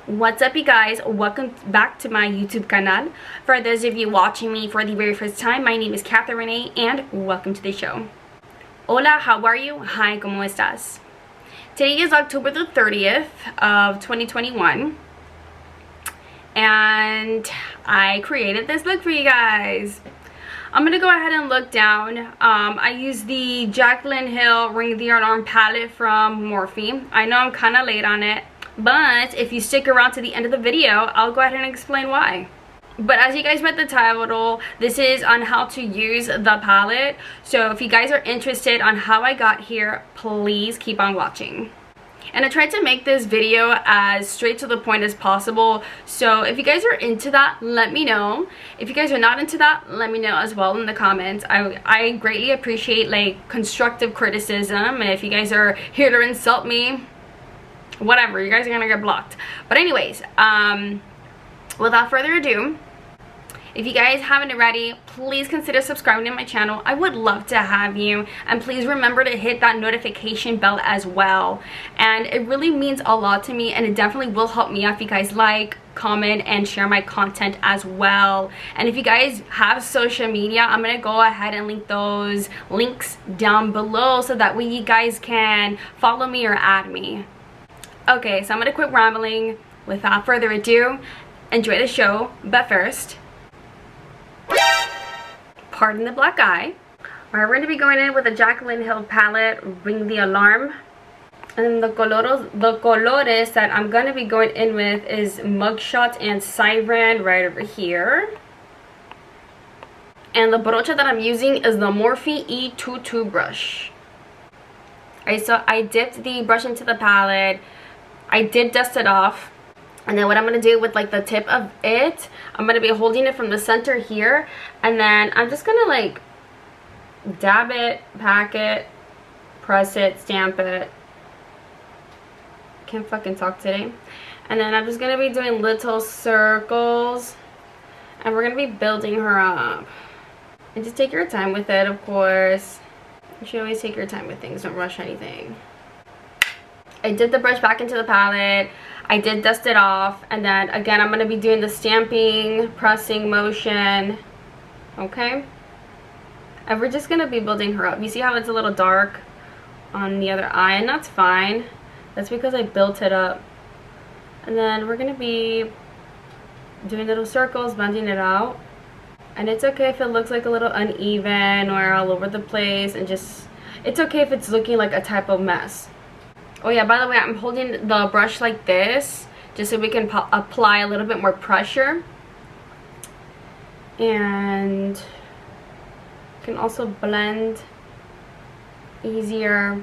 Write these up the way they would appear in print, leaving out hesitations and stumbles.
What's up, you guys? Welcome back to my YouTube channel. For those of you watching me for the very first time, my name is Kathyrene and welcome to the show. Hola, how are you? Hi, ¿cómo estás? Today is October the 30th of 2021 and I created this look for you guys. I'm gonna go ahead and look down. I use the Jaclyn Hill Ring the Alarm palette from Morphe. I know I'm kind of late on it, but if you stick around to the end of the video, I'll go ahead and explain why. But as you guys read the title, this is on how to use the palette. So if you guys are interested on how I got here, please keep on watching. And I tried to make this video as straight to the point as possible. So if you guys are into that, let me know. If you guys are not into that, let me know as well in the comments. I greatly appreciate like constructive criticism. And if you guys are here to insult me, whatever, you guys are gonna get blocked. But anyways, without further ado, if you guys haven't already, please consider subscribing to my channel. I would love to have you, and please remember to hit that notification bell as well. And it really means a lot to me, and it definitely will help me out if you guys like, comment, and share my content as well. And if you guys have social media, I'm gonna go ahead and link those links down below so that way you guys can follow me or add me. Okay, so I'm gonna quit rambling. Without further ado, enjoy the show. But first, pardon the black eye. Alright, we're gonna be going in with a Jaclyn Hill palette, Ring the Alarm. And the colores that I'm gonna be going in with is Mugshot and Siren right over here. And the brocha that I'm using is the Morphe E22 brush. Alright, so I dipped the brush into the palette. I did dust it off, and then what I'm going to do with like the tip of it, I'm going to be holding it from the center here, and then I'm just going to like dab it, pack it, press it, stamp it. Can't fucking talk today. And then I'm just going to be doing little circles, and we're going to be building her up. And just take your time with it, of course. You should always take your time with things, don't rush anything. I did the brush back into the palette. I did dust it off. And then again, I'm going to be doing the stamping, pressing motion. Okay? And we're just going to be building her up. You see how it's a little dark on the other eye? And that's fine. That's because I built it up. And then we're going to be doing little circles, blending it out. And it's okay if it looks like a little uneven or all over the place. And just, it's okay if it's looking like a type of mess. Oh yeah, by the way, I'm holding the brush like this just so we can apply a little bit more pressure. And you can also blend easier.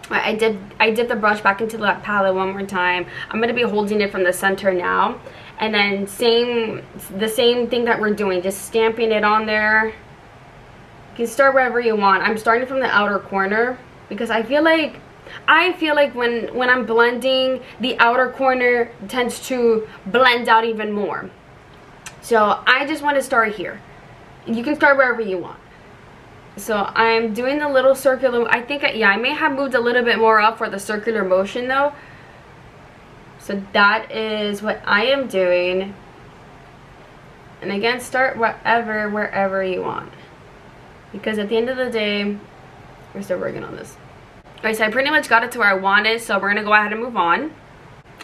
I did the brush back into the palette one more time. I'm going to be holding it from the center now. And then the same thing that we're doing, just stamping it on there. You can start wherever you want. I'm starting from the outer corner because I feel like when I'm blending, the outer corner tends to blend out even more. So I just want to start here. You can start wherever you want. So I'm doing the little circular, I think, yeah, I may have moved a little bit more up for the circular motion though. So that is what I am doing. And again, start wherever you want. Because at the end of the day, we're still working on this. Alright, so I pretty much got it to where I wanted, so we're going to go ahead and move on.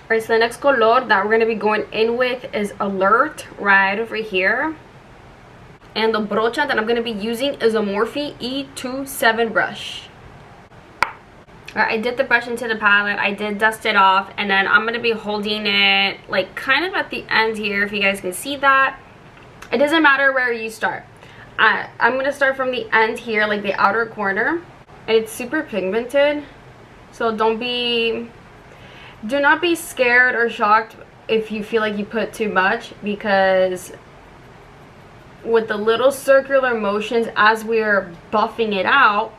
Alright, so the next color that we're going to be going in with is Alert, right over here. And the brocha that I'm going to be using is a Morphe E27 brush. Alright, I did the brush into the palette, I did dust it off, and then I'm going to be holding it like kind of at the end here, if you guys can see that. It doesn't matter where you start. I'm going to start from the end here, like the outer corner. And it's super pigmented, so do not be scared or shocked if you feel like you put too much, because with the little circular motions as we're buffing it out,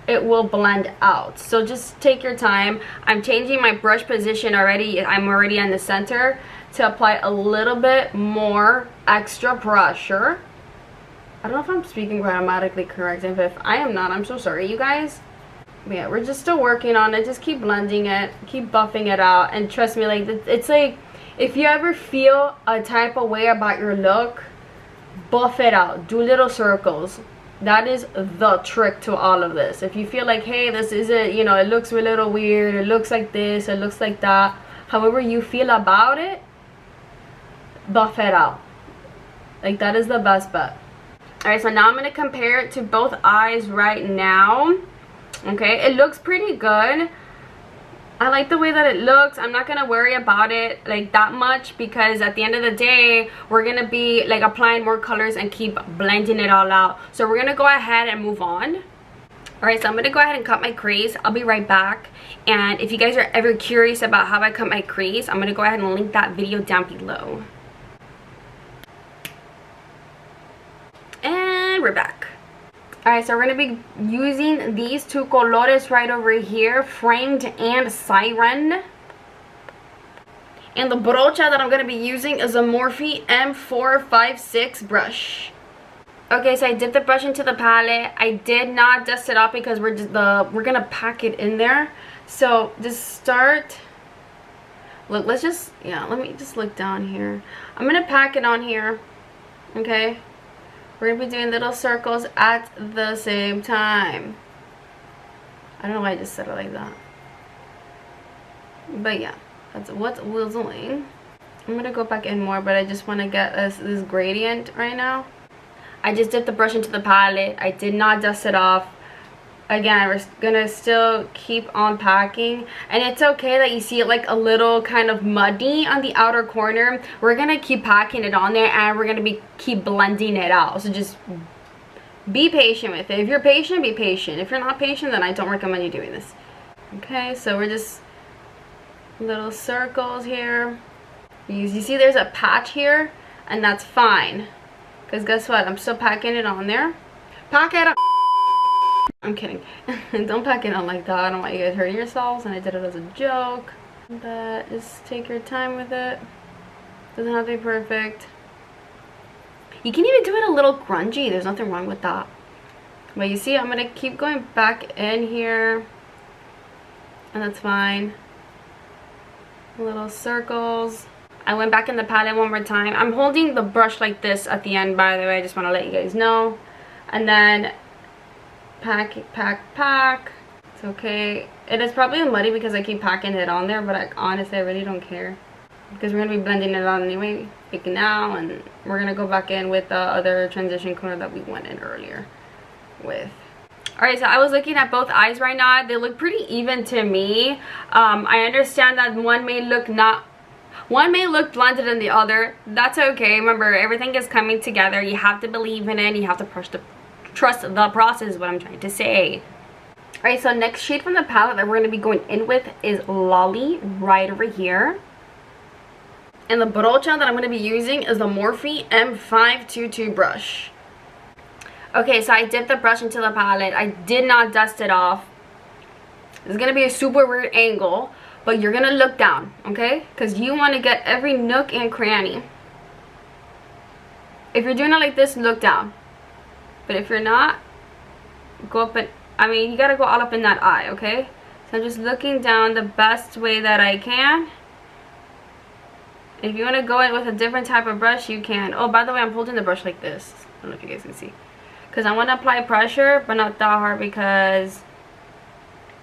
it will blend out. So just take your time. I'm changing my brush position already. I'm already in the center to apply a little bit more extra pressure. I don't know if I'm speaking grammatically correct, and if I am not, I'm so sorry, you guys. But yeah, we're just still working on it. Just keep blending it, keep buffing it out, and trust me, like it's like if you ever feel a type of way about your look, buff it out, do little circles. That is the trick to all of this. If you feel like, hey, this isn't, you know, it looks a little weird, it looks like this, it looks like that, however you feel about it, buff it out. Like, that is the best bet. Alright, so now I'm going to compare it to both eyes right now. Okay, it looks pretty good. I like the way that it looks. I'm not going to worry about it like that much, because at the end of the day, we're going to be like applying more colors and keep blending it all out. So we're going to go ahead and move on. Alright, so I'm going to go ahead and cut my crease. I'll be right back. And if you guys are ever curious about how I cut my crease, I'm going to go ahead and link that video down below. And we're back. Alright, so we're going to be using these two colores right over here, Framed and Siren. And the brocha that I'm going to be using is a Morphe M456 brush. Okay, so I dipped the brush into the palette. I did not dust it off because we're going to pack it in there. So just start. Look, let me just look down here. I'm going to pack it on here. Okay. We're going to be doing little circles at the same time. I don't know why I just said it like that. But yeah, that's what we're doing. I'm going to go back in more, but I just want to get this gradient right now. I just dipped the brush into the palette. I did not dust it off. Again, we're going to still keep on packing. And it's okay that you see it like a little kind of muddy on the outer corner. We're going to keep packing it on there, and we're going to keep blending it out. So just be patient with it. If you're patient, be patient. If you're not patient, then I don't recommend you doing this. Okay, so we're just little circles here. You see there's a patch here, and that's fine. Because guess what? I'm still packing it on there. Pack it up. I'm kidding. Don't pack it on like that. I don't want you guys hurting yourselves, and I did it as a joke. But just take your time with it. Doesn't have to be perfect. You can even do it a little grungy. There's nothing wrong with that. But you see, I'm going to keep going back in here. And that's fine. Little circles. I went back in the palette one more time. I'm holding the brush like this at the end, by the way. I just want to let you guys know. And then pack. It's okay. It is probably muddy because I keep packing it on there, but honestly I really don't care, because we're gonna be blending it out anyway, like now, and we're gonna go back in with the other transition color that we went in earlier with. Alright, so I was looking at both eyes right now. They look pretty even to me. I understand that one may look blended than the other. That's okay. Remember, everything is coming together. You have to believe in it. You have to trust the process is what I'm trying to say. Alright, so next shade from the palette that we're going to be going in with is Lolly, right over here. And the brocha that I'm going to be using is the Morphe M522 brush. Okay, so I dipped the brush into the palette. I did not dust it off. It's going to be a super weird angle, but you're going to look down, okay? Because you want to get every nook and cranny. If you're doing it like this, look down. But if you're not, go up and, you gotta go all up in that eye, okay? So I'm just looking down the best way that I can. If you want to go in with a different type of brush, you can. Oh, by the way, I'm holding the brush like this. I don't know if you guys can see. Because I want to apply pressure, but not that hard, because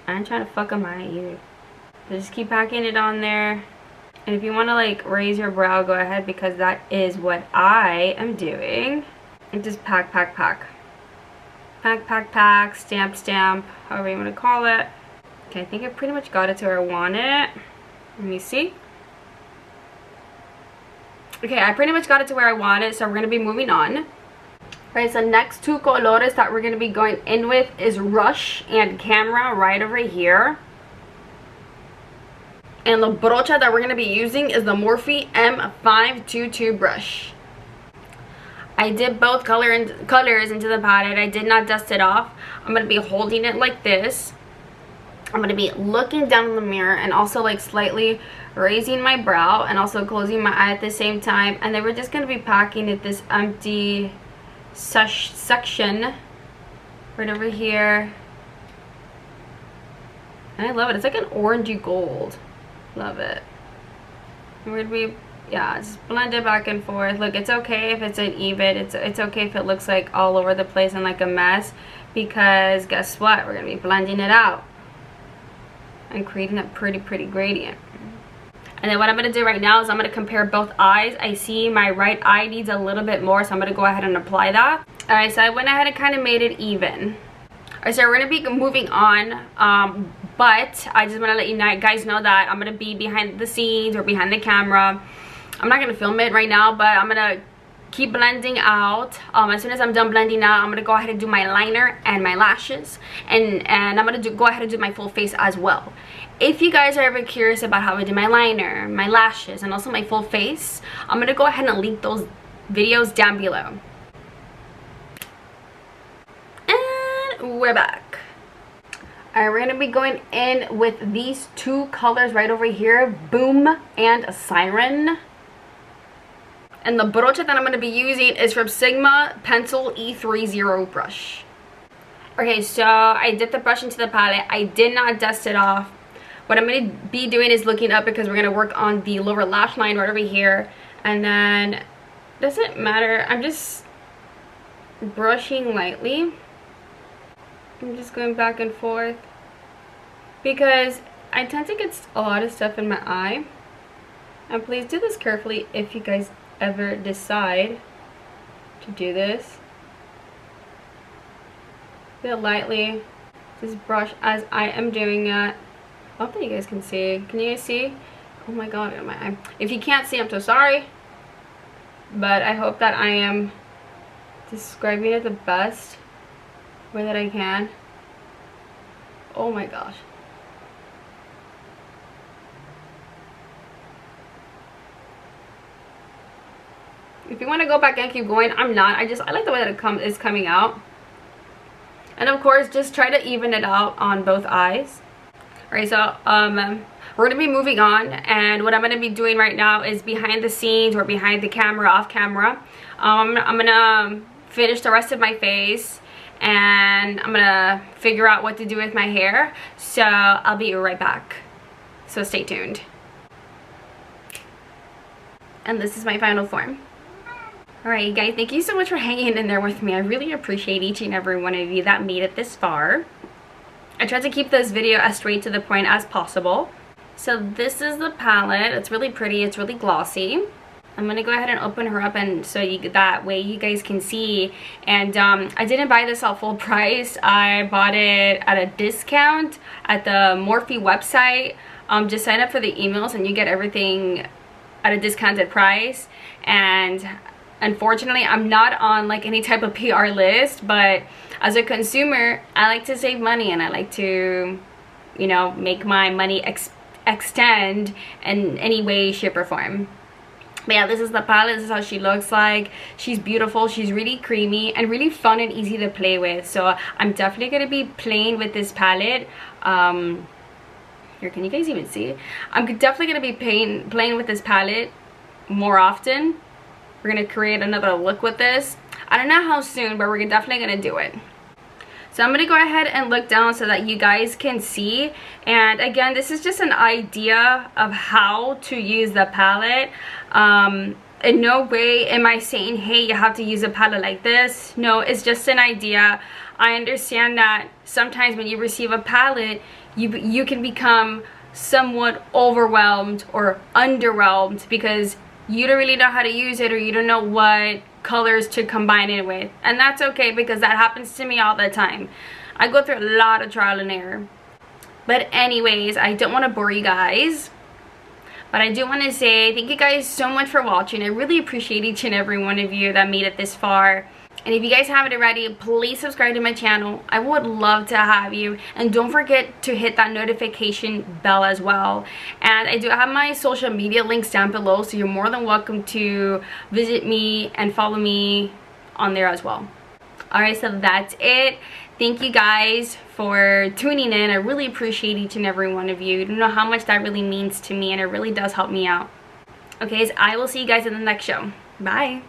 I ain't trying to fuck up my eye either. So just keep packing it on there. And if you want to like raise your brow, go ahead, because that is what I am doing. And just pack. Pack, stamp, however you want to call it. Okay, I think I pretty much got it to where I want it. Let me see. Okay, I pretty much got it to where I want it, so we're going to be moving on. Alright, so next two colores that we're going to be going in with is Rush and Camera, right over here. And the brocha that we're going to be using is the Morphe M522 brush. I did both colors into the palette. I did not dust it off. I'm going to be holding it like this. I'm going to be looking down in the mirror and also like slightly raising my brow and also closing my eye at the same time. And then we're just going to be packing it this empty section right over here. And I love it. It's like an orangey gold. Love it. And we're gonna be, yeah, just blend it back and forth. Look, it's okay if it's uneven. It's okay if it looks like all over the place and like a mess, because guess what? We're gonna be blending it out and creating a pretty gradient. And then what I'm going to do right now is I'm going to compare both eyes. I see my right eye needs a little bit more, so I'm going to go ahead and apply that. Alright, so I went ahead and kind of made it even. Alright, so we're going to be moving on, but I just want to let you guys know that I'm going to be behind the scenes or behind the camera. I'm not going to film it right now, but I'm going to keep blending out. As soon as I'm done blending out, I'm going to go ahead and do my liner and my lashes, and I'm going to go ahead and do my full face as well. If you guys are ever curious about how I do my liner, my lashes, and also my full face, I'm going to go ahead and link those videos down below. And we're back. Alright, we're going to be going in with these two colors right over here, Boom and Siren. And the broche that I'm going to be using is from Sigma Pencil E30 brush. Okay, so I dipped the brush into the palette. I did not dust it off. What I'm going to be doing is looking up, because we're going to work on the lower lash line right over here. And then, doesn't matter, I'm just brushing lightly. I'm just going back and forth, because I tend to get a lot of stuff in my eye. And please do this carefully if you guys ever decide to do this. Feel lightly, just brush as I am doing it. I hope that you guys can see. Can you guys see? Oh my god, my eye. If you can't see, I'm so sorry. But I hope that I am describing it the best way that I can. Oh my gosh. If you want to go back and keep going, I'm not. I like the way that it is coming out. And of course, just try to even it out on both eyes. Alright, so we're going to be moving on, and what I'm going to be doing right now is behind the scenes or behind the camera, off camera. I'm going to finish the rest of my face, and I'm going to figure out what to do with my hair. So I'll be right back. So stay tuned. And this is my final form. Alright guys, thank you so much for hanging in there with me. I really appreciate each and every one of you that made it this far. I tried to keep this video as straight to the point as possible. So this is the palette. It's really pretty. It's really glossy. I'm going to go ahead and open her up, and so that way you guys can see. And I didn't buy this at full price. I bought it at a discount at the Morphe website. Just sign up for the emails and you get everything at a discounted price. And unfortunately, I'm not on like any type of PR list, but as a consumer, I like to save money, and I like to, you know, make my money extend in any way, shape, or form. But yeah, this is the palette. This is how she looks like. She's beautiful. She's really creamy and really fun and easy to play with. So I'm definitely going to be playing with this palette. Here, can you guys even see? I'm definitely going to be playing with this palette more often. We're going to create another look with this. I don't know how soon, but we're definitely going to do it. So I'm going to go ahead and look down so that you guys can see. And again, this is just an idea of how to use the palette. In no way am I saying, hey, you have to use a palette like this. No, it's just an idea. I understand that sometimes when you receive a palette, you can become somewhat overwhelmed or underwhelmed because you don't really know how to use it, or you don't know what colors to combine it with. And that's okay, because that happens to me all the time. I go through a lot of trial and error. But anyways, I don't want to bore you guys, but I do want to say thank you guys so much for watching. I really appreciate each and every one of you that made it this far. And if you guys haven't already, please subscribe to my channel. I would love to have you. And don't forget to hit that notification bell as well. And I do have my social media links down below, so you're more than welcome to visit me and follow me on there as well. Alright, so that's it. Thank you guys for tuning in. I really appreciate each and every one of you. You don't know how much that really means to me, and it really does help me out. Okay, so I will see you guys in the next show. Bye.